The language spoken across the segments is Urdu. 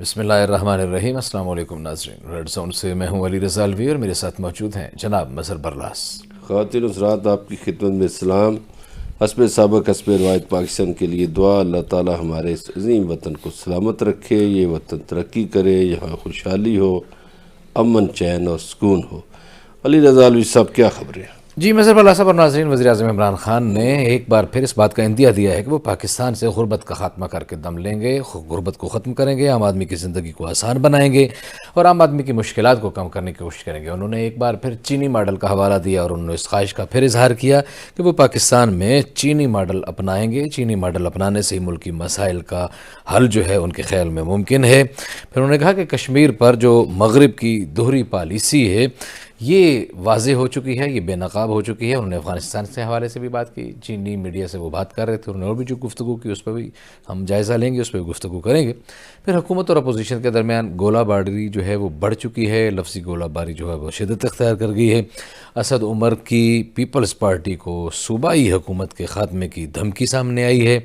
بسم اللہ الرحمن الرحیم۔ السلام علیکم ناظرین، ریڈ زون سے میں ہوں علی رضا الوی اور میرے ساتھ موجود ہیں جناب مظہر برلاس۔ خواتین حضرات، آپ کی خدمت میں سلام۔ حسب سابق حسب روایت پاکستان کے لیے دعا، اللہ تعالی ہمارے اس عظیم وطن کو سلامت رکھے، یہ وطن ترقی کرے، یہاں خوشحالی ہو، امن چین اور سکون ہو۔ علی رضا الوی صاحب، کیا خبریں؟ جی مظہر برلاس صاحب اور ناظرین، وزیر اعظم عمران خان نے ایک بار پھر اس بات کا اندیا دیا ہے کہ وہ پاکستان سے غربت کا خاتمہ کر کے دم لیں گے، غربت کو ختم کریں گے، عام آدمی کی زندگی کو آسان بنائیں گے اور عام آدمی کی مشکلات کو کم کرنے کی کوشش کریں گے۔ انہوں نے ایک بار پھر چینی ماڈل کا حوالہ دیا اور انہوں نے اس خواہش کا پھر اظہار کیا کہ وہ پاکستان میں چینی ماڈل اپنائیں گے۔ چینی ماڈل اپنانے سے ہی ملکی مسائل کا حل جو ہے ان کے خیال میں ممکن ہے۔ پھر انہوں نے کہا کہ کشمیر پر جو مغرب کی دوہری پالیسی ہے یہ واضح ہو چکی ہے، یہ بے نقاب ہو چکی ہے۔ انہوں نے افغانستان سے حوالے سے بھی بات کی، چینی میڈیا سے وہ بات کر رہے تھے، انہوں نے اور بھی جو گفتگو کی اس پہ بھی ہم جائزہ لیں گے، اس پہ بھی گفتگو کریں گے۔ پھر حکومت اور اپوزیشن کے درمیان گولہ باری جو ہے وہ بڑھ چکی ہے، لفظی گولہ باری جو ہے وہ شدت اختیار کر گئی ہے۔ اسد عمر کی پیپلز پارٹی کو صوبائی حکومت کے خاتمے کی دھمکی سامنے آئی ہے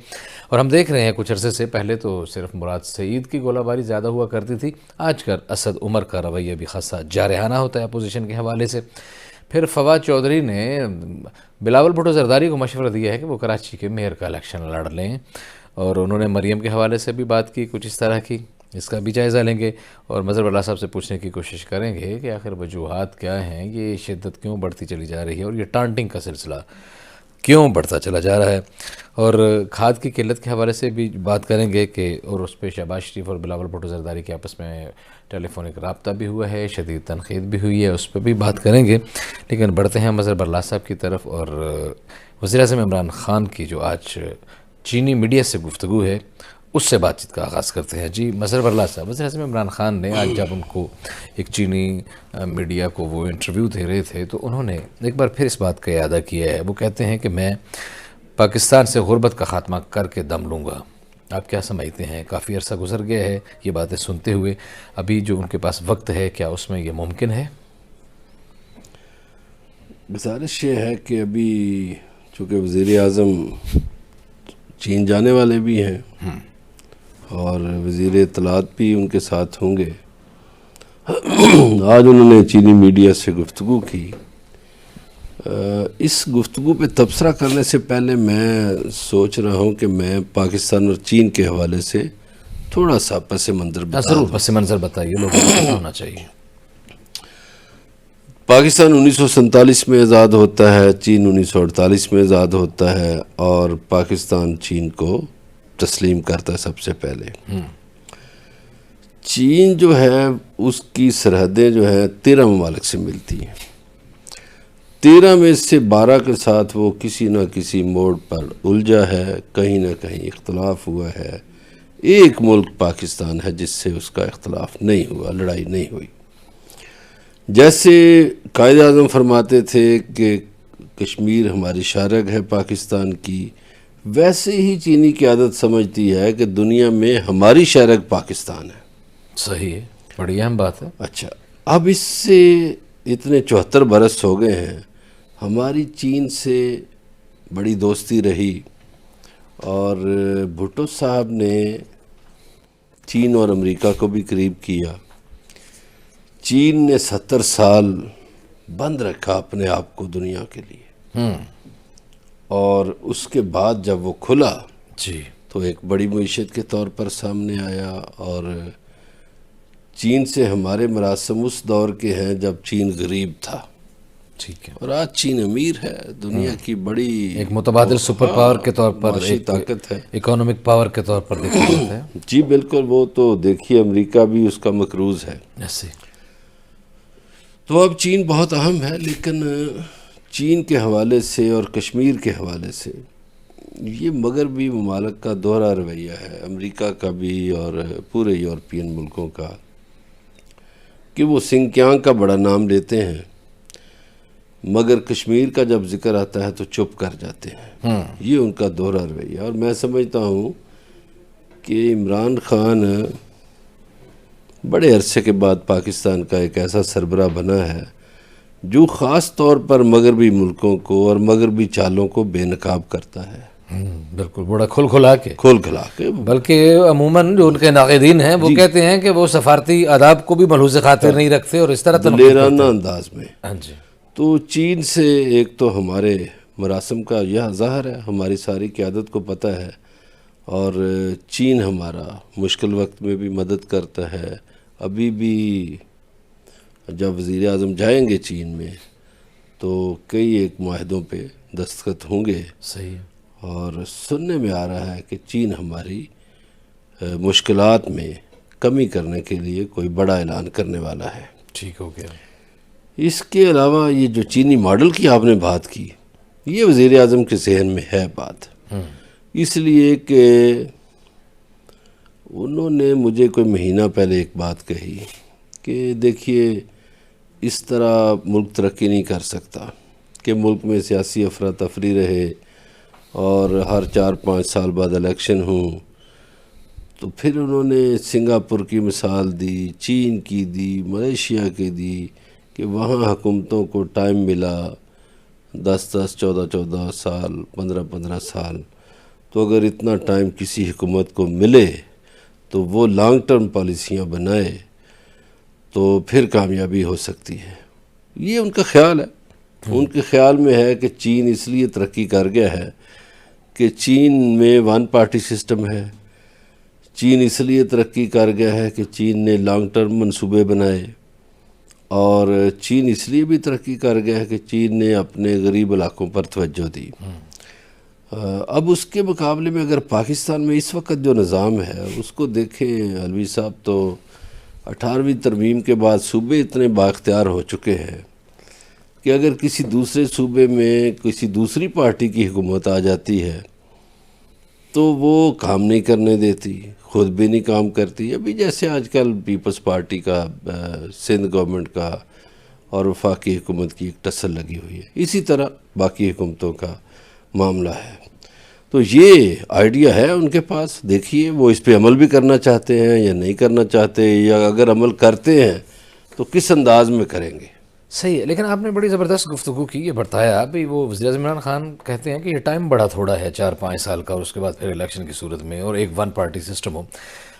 اور ہم دیکھ رہے ہیں کچھ عرصے سے پہلے تو صرف مراد سعید کی گولہ باری زیادہ ہوا کرتی تھی، آج کل اسد عمر کا رویہ بھی خاصا جارحانہ ہوتا ہے اپوزیشن کے حوالے سے۔ پھر فواد چودھری نے بلاول بھٹو زرداری کو مشورہ دیا ہے کہ وہ کراچی کے میئر کا الیکشن لڑ لیں اور انہوں نے مریم کے حوالے سے بھی بات کی کچھ اس طرح کی، اس کا بھی جائزہ لیں گے اور مظہر برلاس صاحب سے پوچھنے کی کوشش کریں گے کہ آخر وجوہات کیا ہیں، یہ شدت کیوں بڑھتی چلی جا رہی ہے اور یہ ٹانٹنگ کا سلسلہ کیوں بڑھتا چلا جا رہا ہے، اور کھاد کی قلت کے حوالے سے بھی بات کریں گے کہ اور اس پہ شہباز شریف اور بلاول بھٹو زرداری کے آپس میں ٹیلی فونک رابطہ بھی ہوا ہے، شدید تنقید بھی ہوئی ہے، اس پہ بھی بات کریں گے۔ لیکن بڑھتے ہیں مظہر برلاس صاحب کی طرف اور وزیر اعظم عمران خان کی جو آج چینی میڈیا سے گفتگو ہے اس سے بات چیت کا آغاز کرتے ہیں۔ جی مظہر برلاس صاحب، وزیر اعظم عمران خان نے آج جب ان کو ایک چینی میڈیا کو وہ انٹرویو دے رہے تھے تو انہوں نے ایک بار پھر اس بات کا اعادہ کیا ہے، وہ کہتے ہیں کہ میں پاکستان سے غربت کا خاتمہ کر کے دم لوں گا۔ آپ کیا سمجھتے ہیں؟ کافی عرصہ گزر گیا ہے یہ باتیں سنتے ہوئے، ابھی جو ان کے پاس وقت ہے کیا اس میں یہ ممکن ہے؟ گزارش یہ ہے کہ ابھی چونکہ وزیر اعظم چین جانے والے بھی ہیں اور وزیر اطلاعات بھی ان کے ساتھ ہوں گے، آج انہوں نے چینی میڈیا سے گفتگو کی۔ اس گفتگو پہ تبصرہ کرنے سے پہلے میں سوچ رہا ہوں کہ میں پاکستان اور چین کے حوالے سے تھوڑا سا پس منظر ضرور پس منظر بتائیے، لوگوں کو پتہ ہونا چاہیے۔ پاکستان 1947 میں آزاد ہوتا ہے، چین 1948 میں آزاد ہوتا ہے اور پاکستان چین کو تسلیم کرتا ہے سب سے پہلے۔ چین جو ہے اس کی سرحدیں جو ہیں 13 ممالک سے ملتی ہیں، 13 میں سے 12 کے ساتھ وہ کسی نہ کسی موڑ پر الجھا ہے، کہیں نہ کہیں اختلاف ہوا ہے۔ ایک ملک پاکستان ہے جس سے اس کا اختلاف نہیں ہوا، لڑائی نہیں ہوئی۔ جیسے قائد اعظم فرماتے تھے کہ کشمیر ہماری شارگ ہے پاکستان کی، ویسے ہی چینی قیادت سمجھتی ہے کہ دنیا میں ہماری شارگ پاکستان ہے۔ صحیح ہے، بڑی اہم بات ہے۔ اچھا، اب اس سے اتنے 74 برس ہو گئے ہیں، ہماری چین سے بڑی دوستی رہی اور بھٹو صاحب نے چین اور امریکہ کو بھی قریب کیا۔ چین نے 70 سال بند رکھا اپنے آپ کو دنیا کے لیے، اور اس کے بعد جب وہ کھلا جی تو ایک بڑی معیشت کے طور پر سامنے آیا، اور چین سے ہمارے مراسم اس دور کے ہیں جب چین غریب تھا، ٹھیک ہے، اور آج چین امیر ہے، دنیا کی بڑی ایک متبادل سپر پاور کے طور پر، معاشی ایک طاقت ہے۔ اکانومک پاور کے طور پر دیکھا جاتا ہے۔ جی بالکل، وہ تو دیکھیے امریکہ بھی اس کا مقروض ہے۔ ایسے تو اب چین بہت اہم ہے، لیکن چین کے حوالے سے اور کشمیر کے حوالے سے یہ مغربی ممالک کا دوہرا رویہ ہے، امریکہ کا بھی اور پورے یورپین ملکوں کا، کہ وہ سنکیانگ کا بڑا نام لیتے ہیں مگر کشمیر کا جب ذکر آتا ہے تو چپ کر جاتے ہیں۔ یہ ان کا دوہرا رویہ، اور میں سمجھتا ہوں کہ عمران خان بڑے عرصے کے بعد پاکستان کا ایک ایسا سربراہ بنا ہے جو خاص طور پر مغربی ملکوں کو اور مغربی چالوں کو بے نقاب کرتا ہے۔ بالکل بڑا کھل کھلا کے، کھول کھلا کے. بلکہ عموماً جو ان کے ناقدین ہیں وہ کہتے ہیں کہ وہ سفارتی آداب کو بھی ملحوظ خاطر نہیں رکھتے اور اس طرح تنقید کرتے دلیرانہ ہیں. انداز میں. ہاں جی. تو چین سے ایک تو ہمارے مراسم کا یہ ظاہر ہے، ہماری ساری قیادت کو پتہ ہے، اور چین ہمارا مشکل وقت میں بھی مدد کرتا ہے. ابھی بھی جب وزیر اعظم جائیں گے چین میں تو کئی ایک معاہدوں پہ دستخط ہوں گے. صحیح ہے. اور سننے میں آ رہا ہے کہ چین ہماری مشکلات میں کمی کرنے کے لیے کوئی بڑا اعلان کرنے والا ہے. ٹھیک ہو گیا. اس کے علاوہ یہ جو چینی ماڈل کی آپ نے بات کی، یہ وزیر اعظم کے ذہن میں ہے بات، اس لیے کہ انہوں نے مجھے کوئی مہینہ پہلے ایک بات کہی کہ دیکھیے اس طرح ملک ترقی نہیں کر سکتا کہ ملک میں سیاسی افراتفری رہے اور ہر 4-5 سال بعد الیکشن ہوں. تو پھر انہوں نے سنگاپور کی مثال دی، چین کی دی، ملیشیا کی دی کہ وہاں حکومتوں کو ٹائم ملا 10-10 14-14 سال 15-15 سال. تو اگر اتنا ٹائم کسی حکومت کو ملے تو وہ لانگ ٹرم پالیسیاں بنائے تو پھر کامیابی ہو سکتی ہے. یہ ان کا خیال ہے. ان کے خیال میں ہے کہ چین اس لیے ترقی کر گیا ہے کہ چین میں 1 پارٹی سسٹم ہے. چین اس لیے ترقی کر گیا ہے کہ چین نے لانگ ٹرم منصوبے بنائے، اور چین اس لیے بھی ترقی کر گیا ہے کہ چین نے اپنے غریب علاقوں پر توجہ دی. اب اس کے مقابلے میں اگر پاکستان میں اس وقت جو نظام ہے اس کو دیکھیں علوی صاحب، تو 18ویں ترمیم کے بعد صوبے اتنے بااختیار ہو چکے ہیں کہ اگر کسی دوسرے صوبے میں کسی دوسری پارٹی کی حکومت آ جاتی ہے تو وہ کام نہیں کرنے دیتی، خود بھی نہیں کام کرتی. ابھی جیسے آج کل پیپلز پارٹی کا سندھ گورنمنٹ کا اور وفاقی حکومت کی ایک ٹسل لگی ہوئی ہے، اسی طرح باقی حکومتوں کا معاملہ ہے. تو یہ آئیڈیا ہے ان کے پاس. دیکھیے وہ اس پہ عمل بھی کرنا چاہتے ہیں یا نہیں کرنا چاہتے، یا اگر عمل کرتے ہیں تو کس انداز میں کریں گے. صحیح ہے. لیکن آپ نے بڑی زبردست گفتگو کی، یہ بتایا بھی وہ وزیر اعظم عمران خان کہتے ہیں کہ یہ ٹائم بڑا تھوڑا ہے 4-5 سال کا، اور اس کے بعد پھر الیکشن کی صورت میں اور ایک 1 پارٹی سسٹم ہو،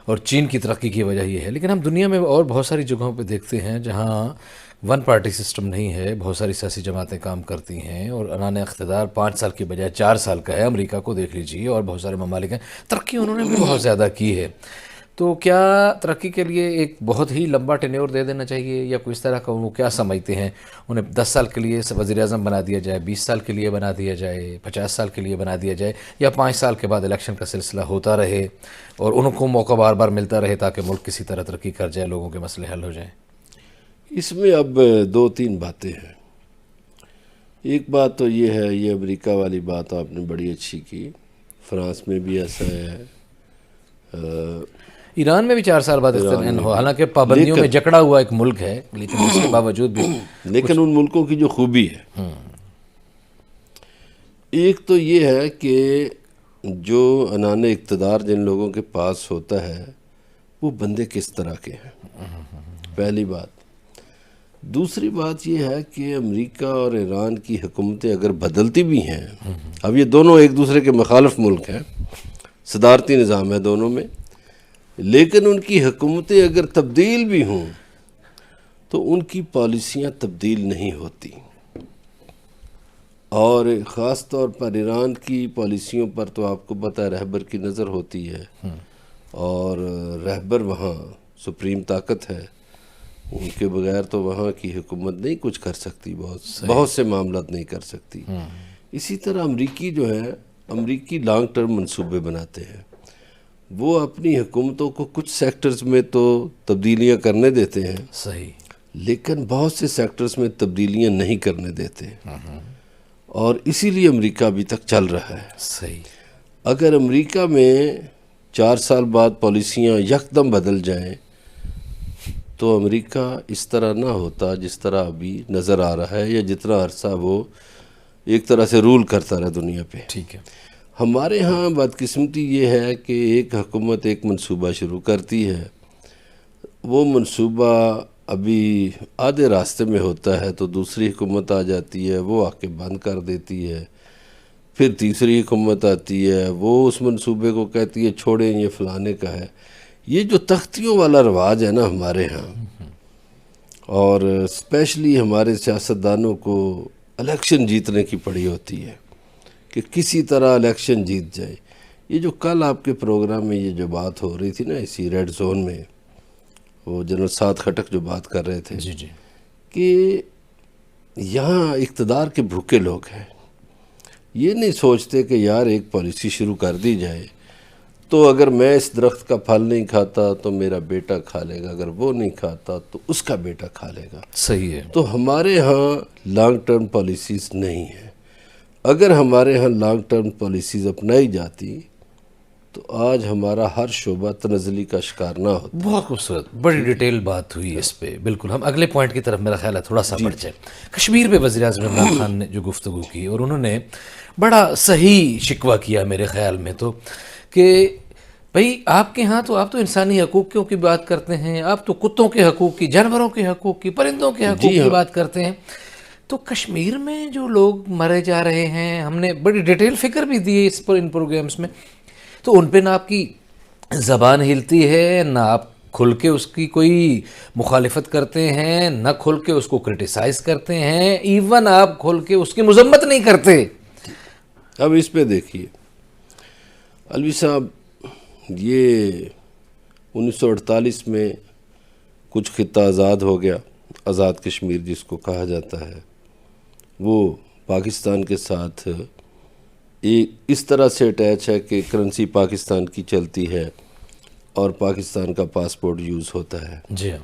اور چین کی ترقی کی وجہ یہ ہے. لیکن ہم دنیا میں اور بہت ساری جگہوں پہ دیکھتے ہیں جہاں 1 پارٹی سسٹم نہیں ہے، بہت ساری سیاسی جماعتیں کام کرتی ہیں اور عنان اقتدار 5 سال کی بجائے 4 سال کا ہے. امریکہ کو دیکھ لیجیے اور بہت سارے ممالک ہیں، ترقی انہوں نے بھی بہت زیادہ کی ہے. تو کیا ترقی کے لیے ایک بہت ہی لمبا ٹینیور دے دینا چاہیے، یا کوئی اس طرح کا وہ کیا سمجھتے ہیں انہیں 10 سال کے لیے وزیر اعظم بنا دیا جائے، 20 سال کے لیے بنا دیا جائے، 50 سال کے لیے بنا دیا جائے، یا 5 سال کے بعد الیکشن کا سلسلہ ہوتا رہے اور ان کو موقع بار بار ملتا رہے تاکہ ملک کسی طرح ترقی کر جائے، لوگوں کے مسئلے حل ہو جائیں؟ اس میں اب 2-3 باتیں ہیں. ایک بات تو یہ ہے، یہ امریکہ والی بات آپ نے بڑی اچھی کی. فرانس میں بھی ایسا ہے، ایران میں بھی 4 سال بعد اختتام ہو، حالانکہ پابندیوں میں جکڑا ہوا ایک ملک ہے، لیکن اس کے باوجود بھی لیکن ان ملکوں کی جو خوبی ہے، ایک تو یہ ہے کہ جو عنان اقتدار جن لوگوں کے پاس ہوتا ہے وہ بندے کس طرح کے ہیں، پہلی بات. دوسری بات یہ ہے کہ امریکہ اور ایران کی حکومتیں اگر بدلتی بھی ہیں، اب یہ دونوں ایک دوسرے کے مخالف ملک ہیں، صدارتی نظام ہے دونوں میں، لیکن ان کی حکومتیں اگر تبدیل بھی ہوں تو ان کی پالیسیاں تبدیل نہیں ہوتی. اور خاص طور پر ایران کی پالیسیوں پر تو آپ کو پتہ ہے رہبر کی نظر ہوتی ہے، اور رہبر وہاں سپریم طاقت ہے، ان کے بغیر تو وہاں کی حکومت نہیں کچھ کر سکتی، بہت سے معاملات نہیں کر سکتی. اسی طرح امریکی جو ہے، امریکی لانگ ٹرم منصوبے بناتے ہیں. وہ اپنی حکومتوں کو کچھ سیکٹرز میں تو تبدیلیاں کرنے دیتے ہیں، صحیح، لیکن بہت سے سیکٹرز میں تبدیلیاں نہیں کرنے دیتے، اور اسی لیے امریکہ ابھی تک چل رہا ہے. صحیح. اگر امریکہ میں 4 سال بعد پالیسیاں یکدم بدل جائیں تو امریکہ اس طرح نہ ہوتا جس طرح ابھی نظر آ رہا ہے، یا جتنا عرصہ وہ ایک طرح سے رول کرتا رہا دنیا پہ. ٹھیک ہے. ہمارے ہاں بدقسمتی یہ ہے کہ ایک حکومت ایک منصوبہ شروع کرتی ہے، وہ منصوبہ ابھی آدھے راستے میں ہوتا ہے تو دوسری حکومت آ جاتی ہے، وہ آ کے بند کر دیتی ہے، پھر تیسری حکومت آتی ہے، وہ اس منصوبے کو کہتی ہے چھوڑیں یہ فلانے کا ہے۔ یہ جو تختیوں والا رواج ہے نا ہمارے ہاں، اور اسپیشلی ہمارے سیاستدانوں کو الیکشن جیتنے کی پڑی ہوتی ہے کہ کسی طرح الیکشن جیت جائے۔ یہ جو کل آپ کے پروگرام میں یہ جو بات ہو رہی تھی نا اسی ریڈ زون میں، وہ جنرل سعد خٹک جو بات کر رہے تھے جی جی، کہ یہاں اقتدار کے بھوکے لوگ ہیں، یہ نہیں سوچتے کہ یار ایک پالیسی شروع کر دی جائے تو اگر میں اس درخت کا پھل نہیں کھاتا تو میرا بیٹا کھا لے گا، اگر وہ نہیں کھاتا تو اس کا بیٹا کھا لے گا۔ صحیح ہے۔ تو ہمارے ہاں لانگ ٹرم پالیسیز نہیں ہیں۔ اگر ہمارے ہاں لانگ ٹرم پالیسیز اپنائی جاتی تو آج ہمارا ہر شعبہ تنزلی کا شکار نہ ہوتا۔ بہت خوبصورت، بڑی ڈیٹیل بات ہوئی اس پہ۔ بالکل، ہم اگلے پوائنٹ کی طرف میرا خیال ہے تھوڑا سا بڑھ جائے۔ کشمیر پہ وزیر اعظم عمران خان نے جو گفتگو کی، اور انہوں نے بڑا صحیح شکوہ کیا میرے خیال میں تو، کہ بھئی آپ کے ہاں تو آپ تو انسانی حقوق کی بات کرتے ہیں، آپ تو کتوں کے حقوق کی، جانوروں کے حقوق کی، پرندوں کے حقوق کی بات کرتے ہیں، تو کشمیر میں جو لوگ مرے جا رہے ہیں، ہم نے بڑی ڈیٹیل فکر بھی دی ہے اس پر ان پروگرامز میں، تو ان پہ نہ آپ کی زبان ہلتی ہے، نہ آپ کھل کے اس کی کوئی مخالفت کرتے ہیں، نہ کھل کے اس کو کرٹیسائز کرتے ہیں، ایون آپ کھل کے اس کی مذمت نہیں کرتے۔ اب اس پہ دیکھیے علوی صاحب، یہ 1948 میں کچھ خطہ آزاد ہو گیا، آزاد کشمیر جس کو کہا جاتا ہے، وہ پاکستان کے ساتھ ایک اس طرح سے اٹیچ ہے کہ کرنسی پاکستان کی چلتی ہے اور پاکستان کا پاسپورٹ یوز ہوتا ہے، جی ہاں،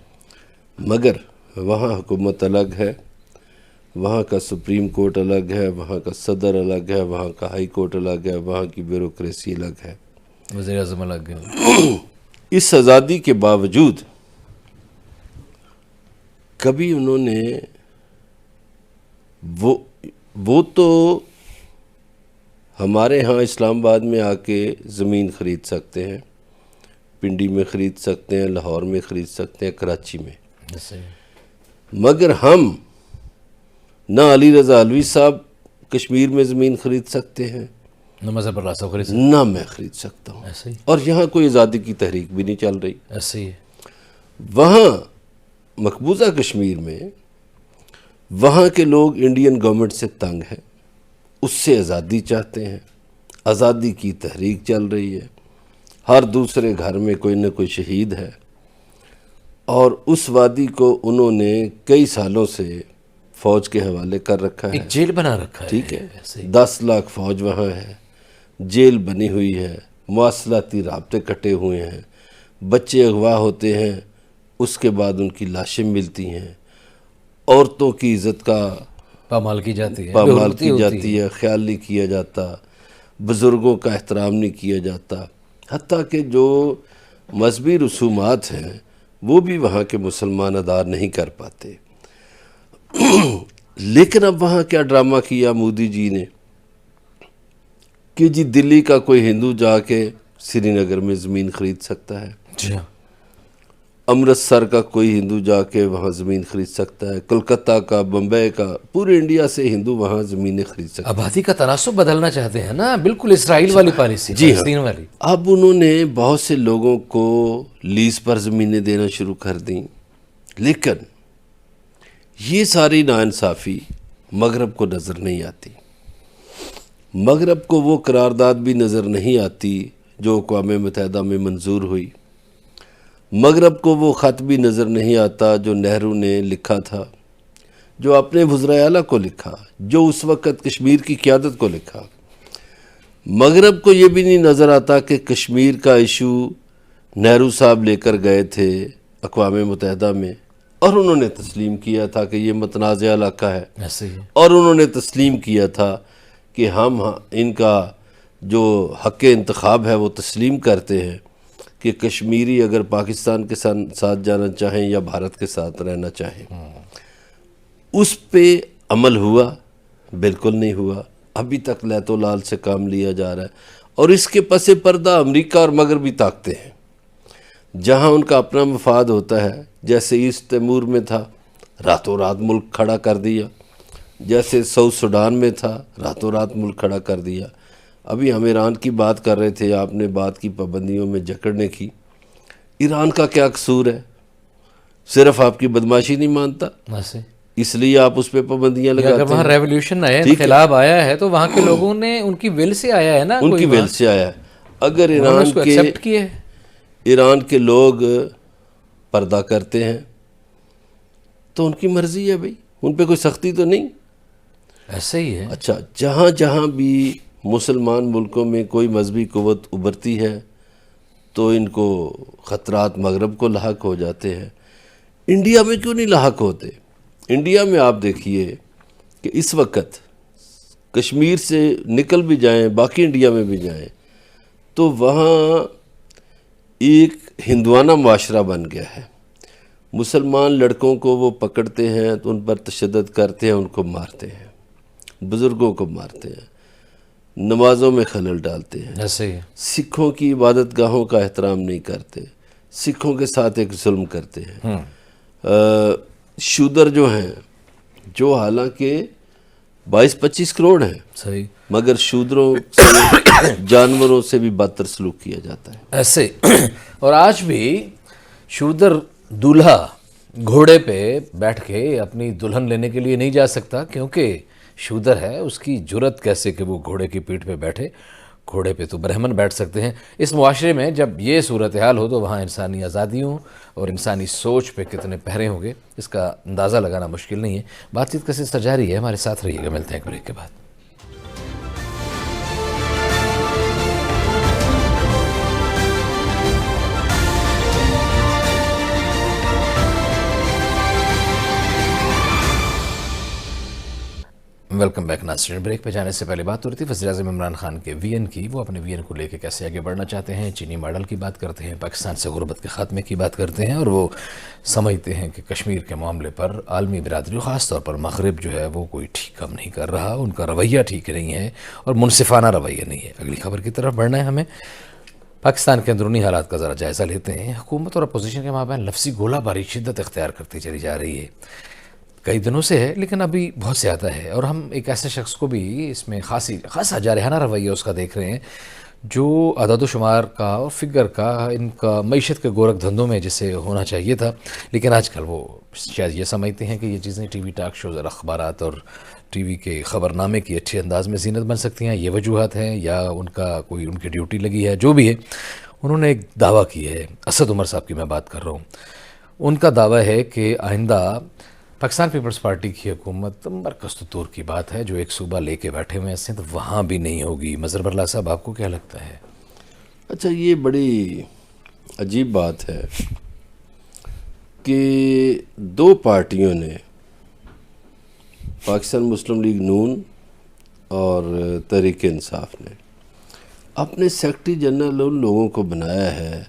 مگر وہاں حکومت الگ ہے، وہاں کا سپریم کورٹ الگ ہے، وہاں کا صدر الگ ہے، وہاں کا ہائی کورٹ الگ ہے، وہاں کی بیوروکریسی الگ ہے۔ وزیر اعظم الگ ہے۔ اس آزادی کے باوجود کبھی انہوں نے وہ تو ہمارے ہاں اسلام آباد میں آ کے زمین خرید سکتے ہیں، پنڈی میں خرید سکتے ہیں، لاہور میں خرید سکتے ہیں، کراچی میں، مگر ہم نہ علی رضا علوی صاحب کشمیر میں زمین خرید سکتے ہیں، نہ مظہر اللہ صاحب خرید نہ میں خرید سکتا ہوں، ایسے ہی، اور یہاں کوئی آزادی کی تحریک بھی نہیں چل رہی۔ ایسے ہی ہے۔ وہاں مقبوضہ کشمیر میں وہاں کے لوگ انڈین گورنمنٹ سے تنگ ہیں، اس سے آزادی چاہتے ہیں، آزادی کی تحریک چل رہی ہے، ہر دوسرے گھر میں کوئی نہ کوئی شہید ہے، اور اس وادی کو انہوں نے کئی سالوں سے فوج کے حوالے کر رکھا ہے۔ ایک جیل بنا رکھا ہے، ٹھیک ہے، ایسے ہی۔ 10 لاکھ فوج وہاں ہے، جیل بنی ہوئی ہے، مواصلاتی رابطے کٹے ہوئے ہیں، بچے اغوا ہوتے ہیں، اس کے بعد ان کی لاشیں ملتی ہیں، عورتوں کی عزت کا پامال کی جاتی ہے، پامال بے کی جاتی ہے، خیال نہیں کیا جاتا، بزرگوں کا احترام نہیں کیا جاتا، حتیٰ کہ جو مذہبی رسومات ہیں وہ بھی وہاں کے مسلمان ادا نہیں کر پاتے۔ لیکن اب وہاں کیا ڈرامہ کیا مودی جی نے کہ جی دلی کا کوئی ہندو جا کے سری نگر میں زمین خرید سکتا ہے، جی ہاں، امرتسر کا کوئی ہندو جا کے وہاں زمین خرید سکتا ہے، کلکتہ کا، بمبئی کا، پورے انڈیا سے ہندو وہاں زمینیں خرید سکتے ہیں۔ آبادی کا تناسب بدلنا چاہتے ہیں نا، بالکل اسرائیل والی پالیسی، جی ہاں۔ فلسطین والی۔ اب انہوں نے بہت سے لوگوں کو لیز پر زمینیں دینا شروع کر دیں، لیکن یہ ساری ناانصافی مغرب کو نظر نہیں آتی، مغرب کو وہ قرارداد بھی نظر نہیں آتی جو اقوام متحدہ میں منظور ہوئی، مغرب کو وہ خط بھی نظر نہیں آتا جو نہرو نے لکھا تھا، جو اپنے وزرائے اعلیٰ کو لکھا، جو اس وقت کشمیر کی قیادت کو لکھا۔ مغرب کو یہ بھی نہیں نظر آتا کہ کشمیر کا ایشو نہرو صاحب لے کر گئے تھے اقوام متحدہ میں، اور انہوں نے تسلیم کیا تھا کہ یہ متنازع علاقہ ہے، ایسے ہی، اور انہوں نے تسلیم کیا تھا کہ ہم ان کا جو حق انتخاب ہے وہ تسلیم کرتے ہیں کہ کشمیری اگر پاکستان کے ساتھ جانا چاہیں یا بھارت کے ساتھ رہنا چاہیں۔ اس پہ عمل ہوا؟ بالکل نہیں ہوا، ابھی تک لیت و لال سے کام لیا جا رہا ہے، اور اس کے پس پردہ امریکہ اور مغربی طاقتیں ہیں، جہاں ان کا اپنا مفاد ہوتا ہے، جیسے ایسٹ تیمور میں تھا، راتوں رات ملک کھڑا کر دیا، جیسے ساؤتھ سوڈان میں تھا، راتوں رات ملک کھڑا کر دیا۔ ابھی ہم ایران کی بات کر رہے تھے، آپ نے بات کی پابندیوں میں جکڑنے کی۔ ایران کا کیا قصور ہے؟ صرف آپ کی بدماشی نہیں مانتا، ویسے اس لیے آپ اس پہ پابندیاں اگر لگاتے وہاں ہیں۔ ریولیوشن آیا، انقلاب آیا ہے تو وہاں کے لوگوں نے ان کی ول سے آیا ہے نا، ان کی کوئی ویل سے آیا ہے۔ اگر انہوں نے اس کو ایکسیپٹ کیا ہے۔ ایران کے لوگ پردہ کرتے ہیں تو ان کی مرضی ہے بھائی، ان پہ کوئی سختی تو نہیں۔ ایسے ہی ہے۔ اچھا، جہاں جہاں بھی مسلمان ملکوں میں کوئی مذہبی قوت ابھرتی ہے تو ان کو خطرات مغرب کو لاحق ہو جاتے ہیں۔ انڈیا میں کیوں نہیں لاحق ہوتے؟ انڈیا میں آپ دیکھیے کہ اس وقت کشمیر سے نکل بھی جائیں، باقی انڈیا میں بھی جائیں، تو وہاں ایک ہندوانہ معاشرہ بن گیا ہے۔ مسلمان لڑکوں کو وہ پکڑتے ہیں تو ان پر تشدد کرتے ہیں، ان کو مارتے ہیں، بزرگوں کو مارتے ہیں، نمازوں میں خلل ڈالتے ہیں، ایسے ہی سکھوں کی عبادت گاہوں کا احترام نہیں کرتے، سکھوں کے ساتھ ایک ظلم کرتے ہیں۔ شودر جو ہیں، جو حالانکہ 22-25 کروڑ ہیں، صحیح، مگر شودروں سے جانوروں سے بھی بدتر سلوک کیا جاتا ہے۔ ایسے اور آج بھی شودر دولہا گھوڑے پہ بیٹھ کے اپنی دلہن لینے کے لیے نہیں جا سکتا، کیونکہ شودر ہے، اس کی جرت کیسے کہ وہ گھوڑے کی پیٹھ پہ بیٹھے؟ گھوڑے پہ تو برہمن بیٹھ سکتے ہیں۔ اس معاشرے میں جب یہ صورتحال ہو تو وہاں انسانی آزادیوں اور انسانی سوچ پہ کتنے پہرے ہوں گے، اس کا اندازہ لگانا مشکل نہیں ہے۔ بات چیت کا سلسلہ جاری ہے، ہمارے ساتھ رہیے گا، ملتے ہیں ایک بریک کے بعد۔ ویلکم بیک ناظرین۔ بریک پہ جانے سے پہلے بات ہو رہی تھی وزیر اعظم عمران خان کے وی این کی۔ وہ اپنے وی این کو لے کے کیسے آگے بڑھنا چاہتے ہیں، چینی ماڈل کی بات کرتے ہیں، پاکستان سے غربت کے خاتمے کی بات کرتے ہیں، اور وہ سمجھتے ہیں کہ کشمیر کے معاملے پر عالمی برادری، خاص طور پر مغرب جو ہے وہ کوئی ٹھیک کام نہیں کر رہا، ان کا رویہ ٹھیک نہیں ہے اور منصفانہ رویہ نہیں ہے۔ اگلی خبر کی طرف بڑھنا ہے ہمیں۔ پاکستان کے اندرونی حالات کا ذرا جائزہ لیتے ہیں۔ حکومت اور اپوزیشن کے مابین لفظی گولہ باری شدت اختیار کرتی چلی جا رہی ہے، کئی دنوں سے ہے، لیکن ابھی بہت زیادہ ہے، اور ہم ایک ایسے شخص کو بھی اس میں خاصا جارحانہ رویہ اس کا دیکھ رہے ہیں، جو عدد و شمار کا اور فگر کا، ان کا معیشت کے گورکھ دھندوں میں جسے ہونا چاہیے تھا، لیکن آج کل وہ شاید یہ سمجھتے ہیں کہ یہ چیزیں ٹی وی ٹاک شوز اور اخبارات اور ٹی وی کے خبرنامے کی اچھے انداز میں زینت بن سکتی ہیں۔ یہ وجوہات ہیں یا ان کا کوئی ان کی ڈیوٹی لگی ہے، جو بھی ہے، انہوں نے ایک دعویٰ کی ہے۔ اسد عمر صاحب کی میں بات کر رہا ہوں۔ ان کا دعویٰ ہے کہ آئندہ پاکستان پیپلز پارٹی کی حکومت مرکز تو دور کی بات ہے، جو ایک صوبہ لے کے بیٹھے ہوئے ہیں تو وہاں بھی نہیں ہوگی۔ مظہر برلا صاحب، آپ کو کیا لگتا ہے؟ اچھا، یہ بڑی عجیب بات ہے کہ دو پارٹیوں نے، پاکستان مسلم لیگ نون اور تحریک انصاف نے، اپنے سیکرٹری جنرل ان لوگوں کو بنایا ہے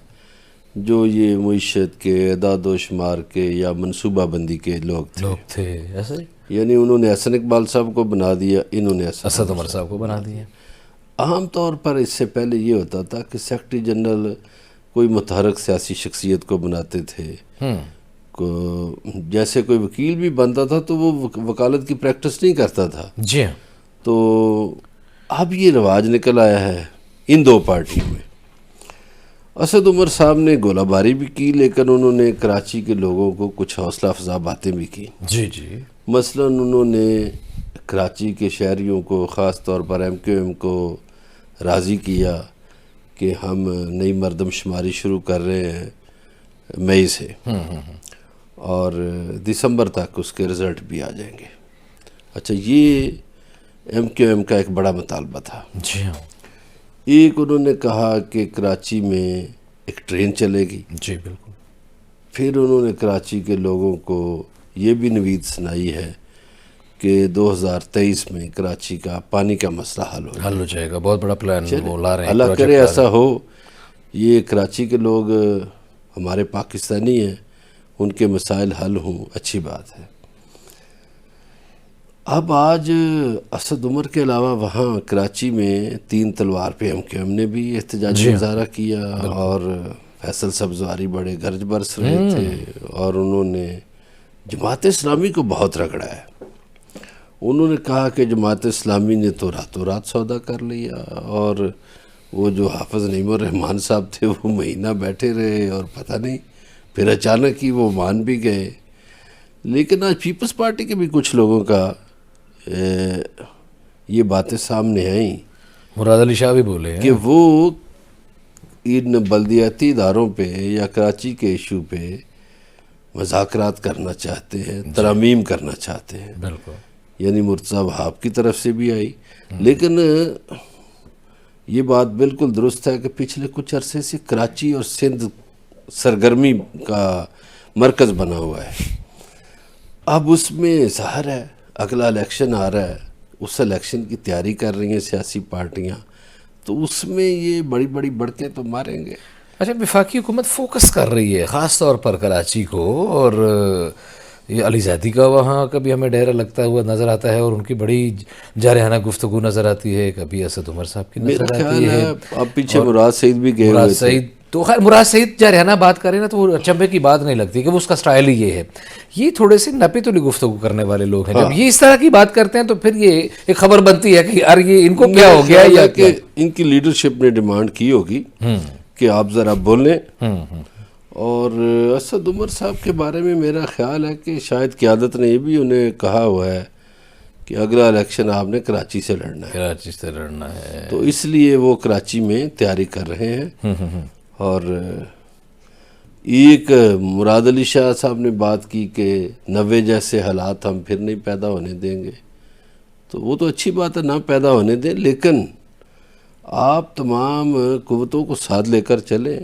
جو یہ معیشت کے، اعداد و شمار کے یا منصوبہ بندی کے لوگ تھے۔ ایسے یعنی انہوں نے حسن اقبال صاحب کو بنا دیا، انہوں نے اسد عمر صاحب کو بنا دیا۔ عام طور پر اس سے پہلے یہ ہوتا تھا کہ سیکرٹری جنرل کوئی متحرک سیاسی شخصیت کو بناتے تھے، جیسے کوئی وکیل بھی بنتا تھا تو وہ وکالت کی پریکٹس نہیں کرتا تھا۔ جی ہاں۔ تو اب یہ رواج نکل آیا ہے ان دو پارٹیوں میں۔ اسد عمر صاحب نے گولہ باری بھی کی، لیکن انہوں نے کراچی کے لوگوں کو کچھ حوصلہ افزا باتیں بھی کی۔ جی جی۔ مثلا انہوں نے کراچی کے شہریوں کو، خاص طور پر ایم کیو ایم کو راضی کیا کہ ہم نئی مردم شماری شروع کر رہے ہیں مئی سے، اور دسمبر تک اس کے رزلٹ بھی آ جائیں گے۔ اچھا، یہ ایم کیو ایم کا ایک بڑا مطالبہ تھا۔ جی ہاں۔ ایک انہوں نے کہا کہ کراچی میں ایک ٹرین چلے گی۔ جی بالکل۔ پھر انہوں نے کراچی کے لوگوں کو یہ بھی نوید سنائی ہے کہ 2023 میں کراچی کا پانی کا مسئلہ حل ہو جائے گا۔ بہت بڑا پلان وہ لا رہے ہیں۔ اللہ کرے ایسا ہو، یہ کراچی کے لوگ ہمارے پاکستانی ہیں، ان کے مسائل حل ہوں، اچھی بات ہے۔ اب آج اسد عمر کے علاوہ وہاں کراچی میں 3 تلوار پہ ایم کیو ایم نے بھی احتجاجی مظاہرہ کیا، اور فیصل سبزواری بڑے گرج برس رہے تھے، اور انہوں نے جماعت اسلامی کو بہت رگڑا ہے۔ انہوں نے کہا کہ جماعت اسلامی نے تو راتوں رات سودا کر لیا، اور وہ جو حافظ نعیم الرحمان صاحب تھے وہ مہینہ بیٹھے رہے اور پتہ نہیں پھر اچانک ہی وہ مان بھی گئے۔ لیکن آج پیپلز پارٹی کے بھی کچھ لوگوں کا یہ باتیں سامنے آئیں مراد علی شاہ بھی بولے ہیں کہ وہ ان بلدیاتی اداروں پہ یا کراچی کے ایشو پہ مذاکرات کرنا چاہتے ہیں، ترامیم کرنا چاہتے ہیں، بالکل، یعنی مرتضیٰ وہاب کی طرف سے بھی آئی۔ لیکن یہ بات بالکل درست ہے کہ پچھلے کچھ عرصے سے کراچی اور سندھ سرگرمی کا مرکز بنا ہوا ہے۔ اب اس میں ظاہر ہے اگلا الیکشن آ رہا ہے، اس الیکشن کی تیاری کر رہی ہیں سیاسی پارٹیاں، تو اس میں یہ بڑی بڑی بڑکیں تو ماریں گے۔ اچھا، وفاقی حکومت فوکس کر رہی ہے خاص طور پر کراچی کو، اور یہ علی زیدی کا وہاں کبھی ہمیں ڈیرا لگتا ہوا نظر آتا ہے، اور ان کی بڑی جارحانہ گفتگو نظر آتی ہے، کبھی اسد عمر صاحب کی میرا نظر خیال آتی ہے ہے، اب پیچھے مراد سعید بھی گئے مراد ہوئے تھے۔ سعید تو خیر مراد سعید جارحانہ بات کریں نا تو وہ اچنبے کی بات نہیں لگتی کہ وہ اس کا سٹائل ہی یہ ہے۔ یہ تھوڑے سے نپی تلی گفتگو کرنے والے لوگ ہیں، جب یہ اس طرح کی بات کرتے ہیں تو پھر یہ ایک خبر بنتی ہے کہ یار یہ ان کو کیا ہو گیا، یا کہ ان کی لیڈرشپ نے ڈیمانڈ کی ہوگی کہ آپ ذرا بولیں۔ اور اسد عمر صاحب کے بارے میں میرا خیال ہے کہ شاید قیادت نے یہ بھی انہیں کہا ہوا ہے کہ اگلا الیکشن آپ نے کراچی سے لڑنا ہے، کراچی سے لڑنا ہے، تو اس لیے وہ کراچی میں تیاری کر رہے ہیں۔ اور ایک مراد علی شاہ صاحب نے بات کی کہ 90 جیسے حالات ہم پھر نہیں پیدا ہونے دیں گے، تو وہ تو اچھی بات ہے، نہ پیدا ہونے دیں، لیکن آپ تمام قوتوں کو ساتھ لے کر چلیں۔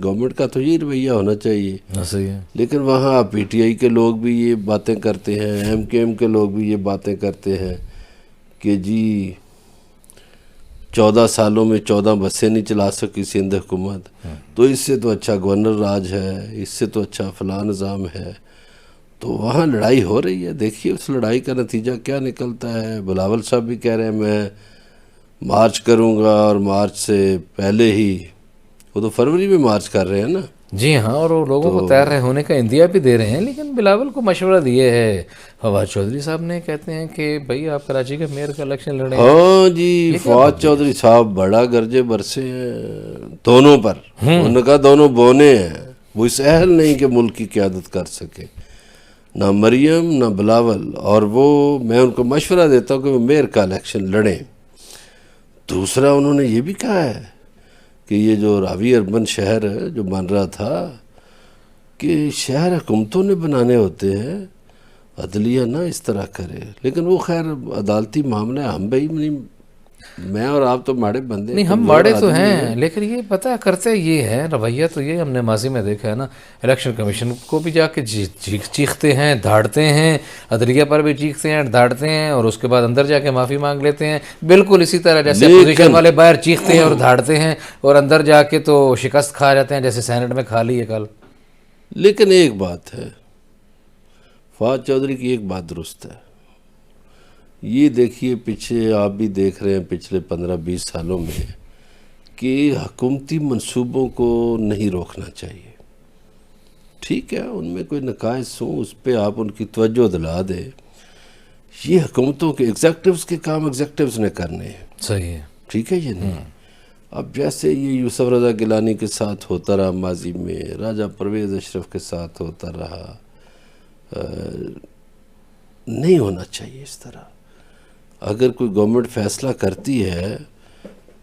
گورنمنٹ کا تو یہ رویہ ہونا چاہیے، صحیح ہے۔ لیکن وہاں پی ٹی آئی کے لوگ بھی یہ باتیں کرتے ہیں، ایم کے ایم کے لوگ بھی یہ باتیں کرتے ہیں کہ جی 14 سالوں میں 14 بسیں نہیں چلا سکی سندھ حکومت، تو اس سے تو اچھا گورنر راج ہے، اس سے تو اچھا فلاں نظام ہے۔ تو وہاں لڑائی ہو رہی ہے، دیکھیے اس لڑائی کا نتیجہ کیا نکلتا ہے۔ بلاول صاحب بھی کہہ رہے ہیں میں مارچ کروں گا، اور مارچ سے پہلے ہی، وہ تو فروری میں مارچ کر رہے ہیں نا۔ جی ہاں، اور وہ لوگوں کو تیار ہونے کا اندیا بھی دے رہے ہیں، لیکن بلاول کو مشورہ دیے ہے فواد چودھری صاحب نے، کہتے ہیں کہ بھائی آپ کراچی کے میئر کا الیکشن لڑیں۔ ہاں جی، فواد چودھری صاحب بڑا گرجے برسے ہیں دونوں پر، انہوں نے کہا دونوں بونے ہیں، وہ اس اہل نہیں کہ ملک کی قیادت کر سکے، نہ مریم نہ بلاول، اور وہ میں ان کو مشورہ دیتا ہوں کہ وہ میئر کا الیکشن لڑیں۔ دوسرا انہوں نے یہ بھی کہا ہے کہ یہ جو راوی اربن شہر ہے جو بن رہا تھا، کہ شہر حکومتوں نے بنانے ہوتے ہیں، عدلیہ نہ اس طرح کرے۔ لیکن وہ خیر عدالتی معاملہ ہے، ہم بھائی نہیں، میں اور آپ تو ماڑے بندے، نہیں ہم ماڑے تو ہیں، لیکن یہ پتہ ہے کرتے یہ ہے رویہ، تو یہ ہم نے ماضی میں دیکھا ہے نا، الیکشن کمیشن کو بھی جا کے چیختے ہیں، دھاڑتے ہیں، عدلیہ پر بھی چیختے ہیں، دھاڑتے ہیں، اور اس کے بعد اندر جا کے معافی مانگ لیتے ہیں، بالکل اسی طرح جیسے اپوزیشن والے باہر چیختے ہیں اور دھاڑتے ہیں، اور اندر جا کے تو شکست کھا جاتے ہیں، جیسے سینٹ میں کھا لی ہے کل۔ لیکن ایک بات ہے، فواد چودھری کی ایک بات درست ہے، یہ دیکھیے پیچھے آپ بھی دیکھ رہے ہیں پچھلے 15-20 سالوں میں کہ حکومتی منصوبوں کو نہیں روکنا چاہیے، ٹھیک ہے ان میں کوئی نقائص ہوں، اس پہ آپ ان کی توجہ دلا دیں، یہ حکومتوں کے ایگزیکٹوز کے کام ایگزیکٹوز نے کرنے ہیں، صحیح ہے، ٹھیک ہے یہ نہیں۔ اب جیسے یہ یوسف رضا گیلانی کے ساتھ ہوتا رہا ماضی میں، راجہ پرویز اشرف کے ساتھ ہوتا رہا، نہیں ہونا چاہیے اس طرح۔ اگر کوئی گورنمنٹ فیصلہ کرتی ہے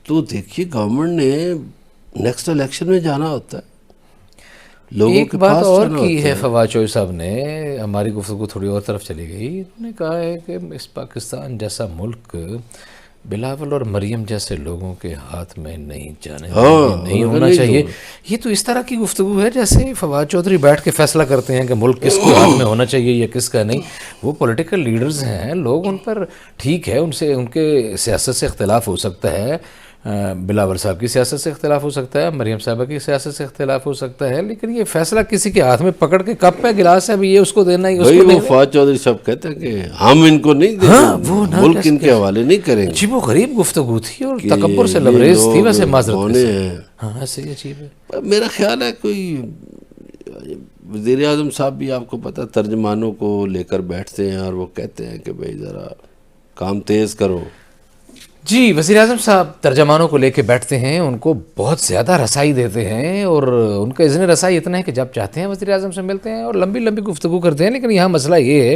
تو دیکھیے گورنمنٹ نے نیکسٹ الیکشن میں جانا ہوتا ہے، لوگوں ایک کے بات پاس اور جانا کی ہوتا ہے فواد چودھری صاحب نے، ہماری گفتگو تھوڑی اور طرف چلی گئی، انہوں نے کہا ہے کہ اس پاکستان جیسا ملک بلاول اور مریم جیسے لوگوں کے ہاتھ میں نہیں جانے نہیں ہونا چاہیے۔ یہ تو اس طرح کی گفتگو ہے جیسے فواد چودھری بیٹھ کے فیصلہ کرتے ہیں کہ ملک کس کے ہاتھ میں ہونا چاہیے یا کس کا نہیں۔ وہ پولیٹیکل لیڈرز ہیں، لوگ ان پر ٹھیک ہے، ان سے ان کے سیاست سے اختلاف ہو سکتا ہے، بلاول صاحب کی سیاست سے اختلاف ہو سکتا ہے، مریم صاحبہ کی سیاست سے اختلاف ہو سکتا ہے، لیکن یہ فیصلہ کسی کے ہاتھ میں پکڑ کے کپ ہے گلاس ہے، ابھی یہ اس کو دینا ہی اس کو وہ فواد چودھری صاحب کہتے ہیں کہ ہم ان کو نہیں دیں گے، ملک ان کے حوالے نہیں کریں گے۔ عجیب و غریب گفتگو تھی اور تکبر سے لبریز تھی، ویسے معذرت کے ساتھ۔ ہاں ایسے ہی عجیب ہے۔ میرا خیال ہے کوئی وزیر اعظم صاحب بھی آپ کو پتہ ترجمانوں کو لے کر بیٹھتے ہیں اور وہ کہتے ہیں کہ بھائی ذرا کام تیز کرو. جی وزیر اعظم صاحب ترجمانوں کو لے کے بیٹھتے ہیں، ان کو بہت زیادہ رسائی دیتے ہیں، اور ان کا اذن رسائی اتنا ہے کہ جب چاہتے ہیں وزیر اعظم سے ملتے ہیں اور لمبی لمبی گفتگو کرتے ہیں. لیکن یہاں مسئلہ یہ ہے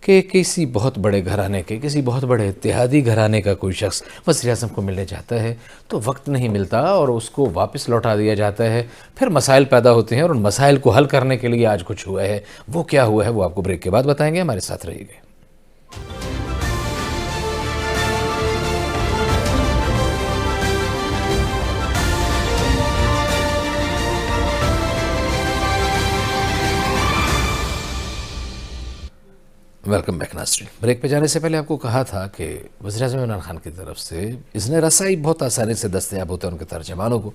کہ کسی بہت بڑے گھرانے کے، کسی بہت بڑے اتحادی گھرانے کا کوئی شخص وزیر اعظم کو ملنے جاتا ہے تو وقت نہیں ملتا اور اس کو واپس لوٹا دیا جاتا ہے. پھر مسائل پیدا ہوتے ہیں اور ان مسائل کو حل کرنے کے لیے آج کچھ ہوا ہے. وہ کیا ہوا ہے وہ آپ کو بریک کے بعد بتائیں گے، ہمارے ساتھ رہیے گا. ویلکم بیک ناظرین. بریک پہ جانے سے پہلے آپ کو کہا تھا کہ وزیر اعظم عمران خان کی طرف سے اذن رسائی بہت آسانی سے دستیاب ہوتا ہے ان کے ترجمانوں کو.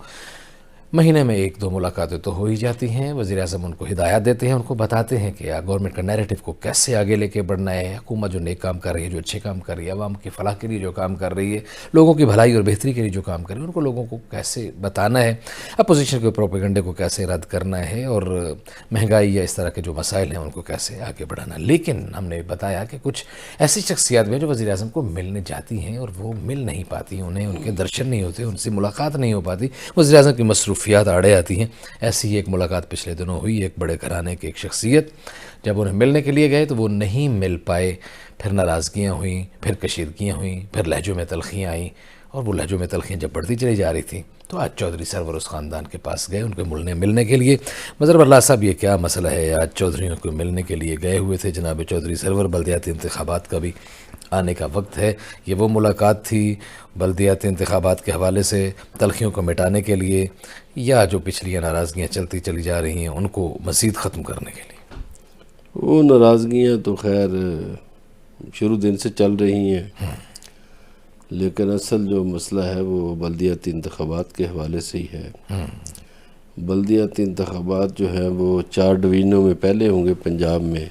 مہینے میں 1-2 ملاقاتیں تو ہو ہی جاتی ہیں. وزیر اعظم ان کو ہدایات دیتے ہیں، ان کو بتاتے ہیں کہ گورنمنٹ کا نیریٹو کو کیسے آگے لے کے بڑھنا ہے. حکومت جو نیک کام کر رہی ہے، جو اچھے کام کر رہی ہے، عوام کی فلاح کے لیے جو کام کر رہی ہے، لوگوں کی بھلائی اور بہتری کے لیے جو کام کر رہی ہے، ان کو لوگوں کو کیسے بتانا ہے، اپوزیشن کے پروپیگنڈے کو کیسے رد کرنا ہے، اور مہنگائی یا اس طرح کے جو مسائل ہیں ان کو کیسے آگے بڑھانا. لیکن ہم نے بتایا کہ کچھ ایسی شخصیات بھی ہیں جو وزیر اعظم کو ملنے جاتی ہیں اور وہ مل نہیں پاتی، انہیں ان کے درشن نہیں ہوتے، ان سے ملاقات نہیں ہو پاتی، وزیر اعظم کی مصروفیات آڑے آتی ہیں. ایسی ہی ایک ملاقات پچھلے دنوں ہوئی ایک بڑے گھرانے کے ایک شخصیت. جب انہیں ملنے کے لیے گئے تو وہ نہیں مل پائے. پھر ناراضگیاں ہوئیں، پھر کشیدگیاں ہوئیں، پھر لہجوں میں تلخیاں آئیں، اور وہ لہجوں میں تلخیاں جب بڑھتی چلی جا رہی تھیں تو آج چودھری سرور اس خاندان کے پاس گئے ان کے ملنے کے لیے. مظہر اللہ صاحب یہ کیا مسئلہ ہے؟ آج چودھریوں کو ملنے کے لیے گئے ہوئے تھے جناب چودھری سرور. بلدیاتی انتخابات کا بھی آنے کا وقت ہے. یہ وہ ملاقات تھی بلدیاتی انتخابات کے حوالے سے تلخیوں کو مٹانے کے لیے، یا جو پچھلی ناراضگیاں چلتی چلی جا رہی ہیں ان کو مزید ختم کرنے کے لیے؟ وہ ناراضگیاں تو خیر شروع دن سے چل رہی ہیں، لیکن اصل جو مسئلہ ہے وہ بلدیاتی انتخابات کے حوالے سے ہی ہے. بلدیاتی انتخابات جو ہیں وہ 4 ڈویژنوں میں پہلے ہوں گے پنجاب میں.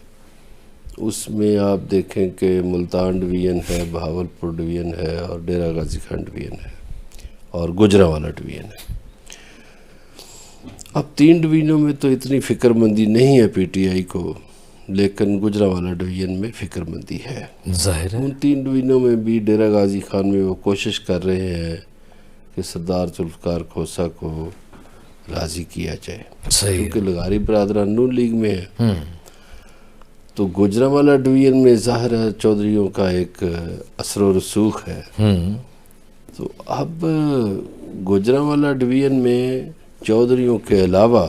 اس میں آپ دیکھیں کہ ملتان ڈویژن ہے، بہاولپور ڈویژن ہے، اور ڈیرہ غازی خان ڈویژن ہے، اور گجرانوالہ ڈویژن ہے. اب 3 ڈویژنوں میں تو اتنی فکر مندی نہیں ہے پی ٹی آئی کو، لیکن گجرانوالہ ڈویژن میں فکر مندی ہے. ظاہر ہے ان 3 ڈویژنوں میں بھی ڈیرہ غازی خان میں وہ کوشش کر رہے ہیں کہ سردار ذوالفقار کھوسہ کو راضی کیا جائے، صحیح کیونکہ لغاری برادران نون لیگ میں ہے. تو گجرانوالہ ڈویژن میں ظاہر ہے چودھریوں کا ایک اثر و رسوخ ہے. تو اب گجرانوالہ ڈویژن میں چودھریوں کے علاوہ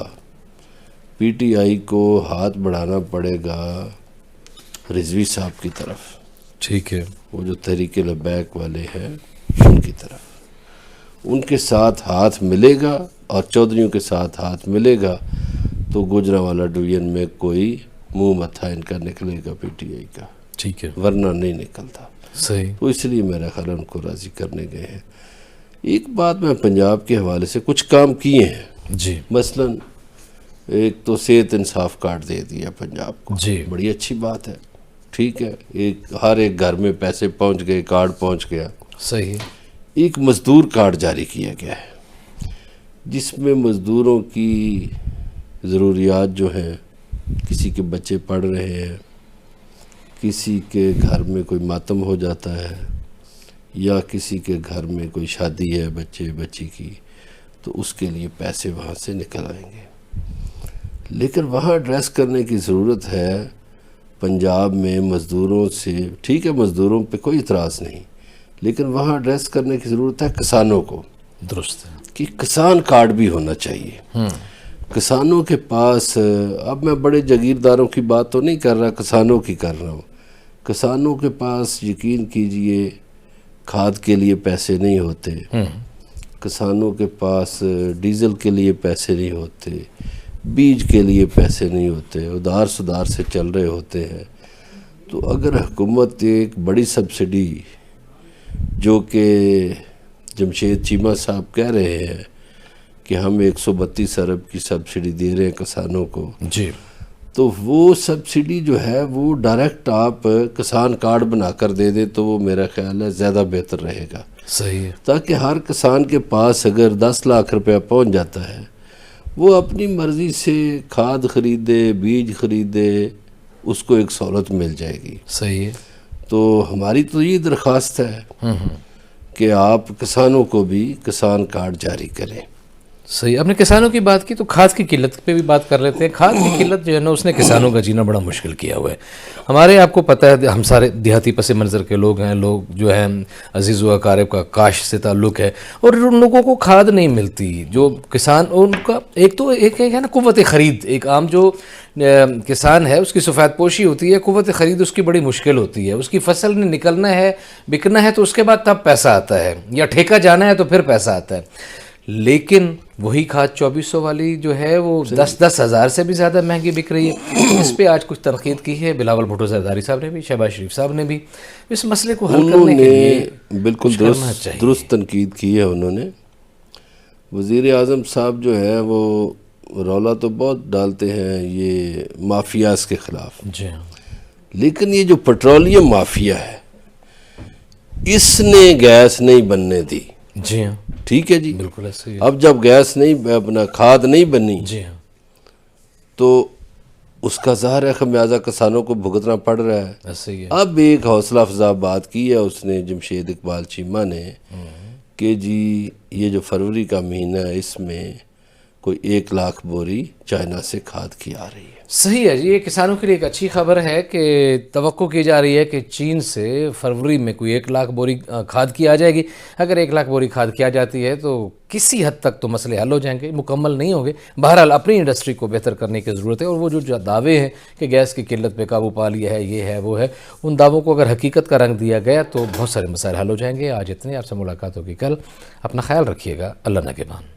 پی ٹی آئی کو ہاتھ بڑھانا پڑے گا رضوی صاحب کی طرف. ٹھیک ہے. وہ جو تحریک لبیک والے ہیں ان کی طرف، ان کے ساتھ ہاتھ ملے گا اور چودھریوں کے ساتھ ہاتھ ملے گا تو گجرانوالہ ڈویژن میں کوئی منہ متھا ان کا نکلے گا پی ٹی آئی کا. ٹھیک ہے. ورنہ نہیں نکلتا. صحیح. تو اس لیے میرا خیال ان کو راضی کرنے گئے ہیں. ایک بات میں پنجاب کے حوالے سے کچھ کام کیے ہیں. جی. مثلا ایک تو صحت انصاف کارڈ دے دیا پنجاب کو. جی. بڑی اچھی بات ہے. ٹھیک ہے، ہر ایک گھر میں پیسے پہنچ گئے، کارڈ پہنچ گیا. صحیح. ایک مزدور کارڈ جاری کیا گیا ہے جس میں مزدوروں کی ضروریات جو ہیں، کسی کے بچے پڑھ رہے ہیں، کسی کے گھر میں کوئی ماتم ہو جاتا ہے، یا کسی کے گھر میں کوئی شادی ہے بچے بچی کی، تو اس کے لیے پیسے وہاں سے نکل آئیں گے. لیکن وہاں ایڈریس کرنے کی ضرورت ہے پنجاب میں مزدوروں سے. ٹھیک ہے مزدوروں پہ کوئی اعتراض نہیں، لیکن وہاں ایڈریس کرنے کی ضرورت ہے کسانوں کو. درست ہے کہ کسان کارڈ بھی ہونا چاہیے. کسانوں کے پاس، اب میں بڑے جاگیرداروں کی بات تو نہیں کر رہا، کسانوں کی کر رہا ہوں. کسانوں کے پاس یقین کیجئے کھاد کے لیے پیسے نہیں ہوتے، کسانوں کے پاس ڈیزل کے لیے پیسے نہیں ہوتے، بیج کے لیے پیسے نہیں ہوتے، ادھار سدھار سے چل رہے ہوتے ہیں. تو اگر حکومت ایک بڑی سبسڈی، جو کہ جمشید چیمہ صاحب کہہ رہے ہیں کہ ہم 132 ارب کی سبسڈی دے رہے ہیں کسانوں کو، جی، تو وہ سبسڈی جو ہے وہ ڈائریکٹ آپ کسان کارڈ بنا کر دے دیں تو وہ میرا خیال ہے زیادہ بہتر رہے گا. صحیح ہے. تاکہ ہر کسان کے پاس اگر 10 لاکھ روپیہ پہنچ جاتا ہے، وہ اپنی مرضی سے کھاد خریدے، بیج خریدے، اس کو ایک سہولت مل جائے گی۔ صحیح ہے۔ تو ہماری تو یہ درخواست ہے کہ آپ کسانوں کو بھی کسان کارڈ جاری کریں۔ صحیح، آپ نے کسانوں کی بات کی تو کھاد کی قلت پہ بھی بات کر لیتے ہیں۔ کھاد کی قلت جو ہے نا اس نے کسانوں کا جینا بڑا مشکل کیا ہوا ہے۔ ہمارے آپ کو پتہ ہے ہم سارے دیہاتی پس منظر کے لوگ ہیں، لوگ جو ہیں عزیز و اقارب کا کاشت سے تعلق ہے، اور ان لوگوں کو کھاد نہیں ملتی۔ جو کسان ان کا ایک تو ایک ہے نا قوت خرید، ایک عام جو کسان ہے اس کی سفید پوشی ہوتی ہے، قوت خرید اس کی بڑی مشکل ہوتی ہے۔ اس کی فصل نے نکلنا ہے، بکنا ہے تو اس کے بعد تب پیسہ آتا ہے، یا ٹھیکہ جانا ہے تو پھر پیسہ آتا ہے۔ لیکن وہی کھاد 2400 والی جو ہے وہ 10 ہزار سے بھی زیادہ مہنگی بک رہی ہے۔ اس پہ آج کچھ تنقید کی ہے بلاول بھٹو زرداری صاحب نے بھی، شہباز شریف صاحب نے بھی۔ اس مسئلے کو حل انہوں کرنے کے لیے نے بالکل کچھ کرنا چاہیے۔ درست تنقید کی ہے انہوں نے۔ وزیر اعظم صاحب جو ہے وہ رولا تو بہت ڈالتے ہیں یہ مافیاز کے خلاف، جی ہاں، لیکن یہ جو پٹرولیم مافیا ہے اس نے گیس نہیں بننے دی۔ جی ہاں، ٹھیک ہے جی، بالکل ایسے ہی ہے۔ اب جب گیس نہیں، اپنا کھاد نہیں بنی، جی ہاں، تو اس کا ظاہر ہے خمیازہ کسانوں کو بھگتنا پڑ رہا ہے۔ ایسے ہی ہے۔ اب ایک حوصلہ افزا بات کی ہے اس نے، جمشید اقبال چیمہ نے، کہ جی یہ جو فروری کا مہینہ ہے اس میں کوئی 1 لاکھ بوری چائنا سے کھاد کی آ رہی ہے۔ صحیح ہے جی، یہ کسانوں کے لیے ایک اچھی خبر ہے کہ توقع کی جا رہی ہے کہ چین سے فروری میں کوئی 1 لاکھ بوری کھاد کی آ جائے گی۔ اگر 1 لاکھ بوری کھاد کی آ جاتی ہے تو کسی حد تک تو مسئلے حل ہو جائیں گے، مکمل نہیں ہوں گے۔ بہرحال اپنی انڈسٹری کو بہتر کرنے کی ضرورت ہے، اور وہ جو دعوے ہیں کہ گیس کی قلت پہ قابو پا لیا ہے، یہ ہے وہ ہے، ان دعووں کو اگر حقیقت کا رنگ دیا گیا تو بہت سارے مسائل حل ہو جائیں گے۔ آج اتنے، آپ سے ملاقات ہوگی کل۔ اپنا خیال رکھیے گا، اللہ نگہبان۔